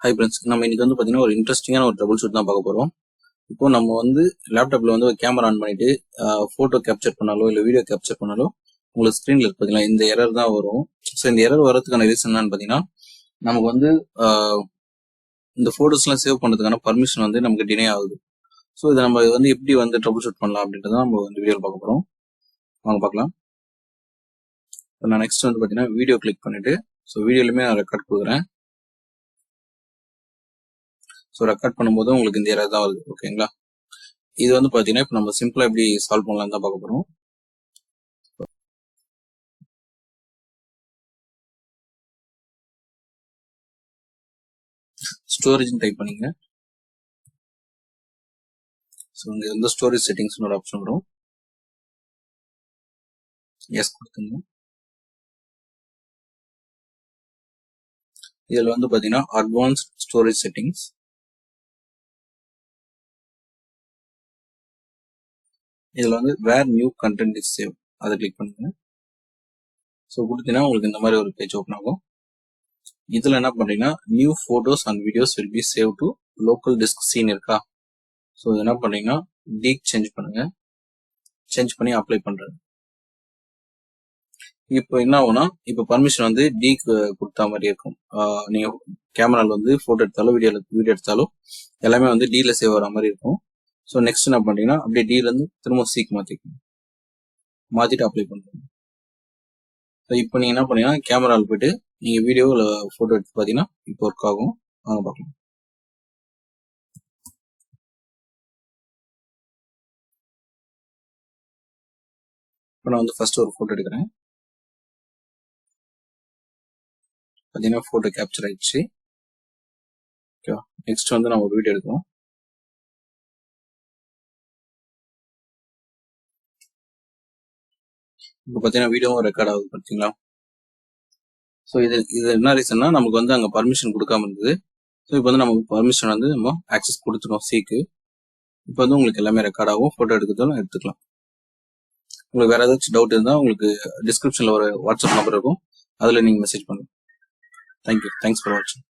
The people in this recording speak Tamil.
ஹை ஃப்ரெண்ட்ஸ், நம்ம இன்னைக்கு வந்து பார்த்தீங்கன்னா ஒரு இன்ட்ரெஸ்டிங்கான ஒரு ட்ரபிள் ஷூட் தான் பார்க்க போகிறோம். இப்போ நம்ம வந்து லேப்டாப்ல வந்து ஒரு கேமரா ஆன் பண்ணிட்டு ஃபோட்டோ கேப்சர் பண்ணாலோ இல்லை வீடியோ கேப்சர் பண்ணாலோ உங்களுக்கு ஸ்க்ரீனில் இருக்கு பார்த்தீங்களா, இந்த எரர் தான் வரும். ஸோ இந்த எரர் வரதுக்கான ரீசன் என்னன்னு பார்த்தீங்கன்னா, நமக்கு வந்து இந்த ஃபோட்டோஸ்லாம் சேவ் பண்ணுறதுக்கான பர்மிஷன் வந்து நமக்கு டிலே ஆகுது. ஸோ இதை நம்ம வந்து எப்படி வந்து ட்ரபிள் ஷூட் பண்ணலாம் அப்படின்றத நம்ம இந்த வீடியோவில் பார்க்க போகிறோம். வாங்க பார்க்கலாம். இப்போ நான் நெக்ஸ்ட் வந்து பார்த்தீங்கன்னா வீடியோ கிளிக் பண்ணிட்டு, ஸோ வீடியோலையுமே நான் ரெக்கார்ட் கொடுக்குறேன். ஸோ ரெக்கார்ட் பண்ணும்போது உங்களுக்கு இந்த எரர் தான் வருது. ஓகேங்களா? இது வந்து பார்த்தீங்கன்னா இப்போ நம்ம சிம்பிளாக எப்படி சால்வ் பண்ணலாம் தான் பார்க்க போகிறோம். ஸ்டோரேஜ் டைப் பண்ணிங்க. ஸோ இங்கே வந்து ஸ்டோரேஜ் செட்டிங்ஸ்னு ஒரு ஆப்ஷன் வரும். எஸ் கொடுத்துங்க. இதில் வந்து பார்த்தீங்கன்னா அட்வான்ஸ்ட் ஸ்டோரேஜ் செட்டிங்ஸ், இதில் வந்து வேர் நியூ கண்டென்ட் இஸ் சேவ் அதை கிளிக் பண்ணுங்க. ஸோ கொடுத்தீங்கன்னா உங்களுக்கு இந்த மாதிரி ஒரு பேஜ் ஓப்பன் ஆகும். இதில் என்ன பண்ணுறீங்கன்னா new photos and videos will be save to local disk சீன் இருக்கா. ஸோ என்ன பண்ணுறீங்கன்னா டீக் சேஞ்ச் பண்ணுங்க. சேஞ்ச் பண்ணி அப்ளை பண்ணுறேன். இப்போ என்ன ஆகும்னா இப்போ பர்மிஷன் வந்து டீக்கு கொடுத்தா மாதிரி இருக்கும். நீங்கள் கேமராவில் வந்து ஃபோட்டோ எடுத்தாலும் வீடியோ எடுத்தாலும் எல்லாமே வந்து டீல சேவ் ஆகிற மாதிரி இருக்கும். ஸோ நெக்ஸ்ட் என்ன பண்ணுறீங்கன்னா அப்படியே டீலேருந்து திரும்ப சீக்கு மாற்றிட்டு அப்ளை பண்ணுறீங்க. ஸோ இப்போ நீங்கள் என்ன பண்ணீங்கன்னா கேமராவில் போயிட்டு நீங்கள் வீடியோ இல்லை ஃபோட்டோ எடுத்து பார்த்தீங்கன்னா இப்போ ஒர்க் ஆகும். வாங்க பார்க்கலாம். இப்போ நான் வந்து ஃபர்ஸ்ட் ஒரு ஃபோட்டோ எடுக்கிறேன். பார்த்தீங்கன்னா ஃபோட்டோ கேப்சர் ஆயிடுச்சு. ஓகேவா? நெக்ஸ்ட் வந்து நம்ம ஒரு வீடியோ எடுக்கிறோம். இப்போ பார்த்தீங்கன்னா வீடியோவும் ரெக்கார்ட் ஆகுது பார்த்தீங்களா. ஸோ இது என்ன ரீசன்னா நமக்கு வந்து அங்கே பர்மிஷன் கொடுக்காம இருந்தது. ஸோ இப்போ வந்து நமக்கு பர்மிஷன் வந்து நம்ம ஆக்சஸ் கொடுத்துருவோம் சீக்கு. இப்போ வந்து உங்களுக்கு எல்லாமே ரெக்கார்ட் ஆகும். ஃபோட்டோ எடுக்கிறதும் எடுத்துக்கலாம். உங்களுக்கு வேற ஏதாச்சும் டவுட் இருந்தால் உங்களுக்கு டிஸ்கிரிப்ஷனில் ஒரு வாட்ஸ்அப் நம்பர் இருக்கும், அதில் நீங்கள் மெசேஜ் பண்ணுங்க. தேங்க்யூ. தேங்க்ஸ் ஃபார் வாட்சிங்.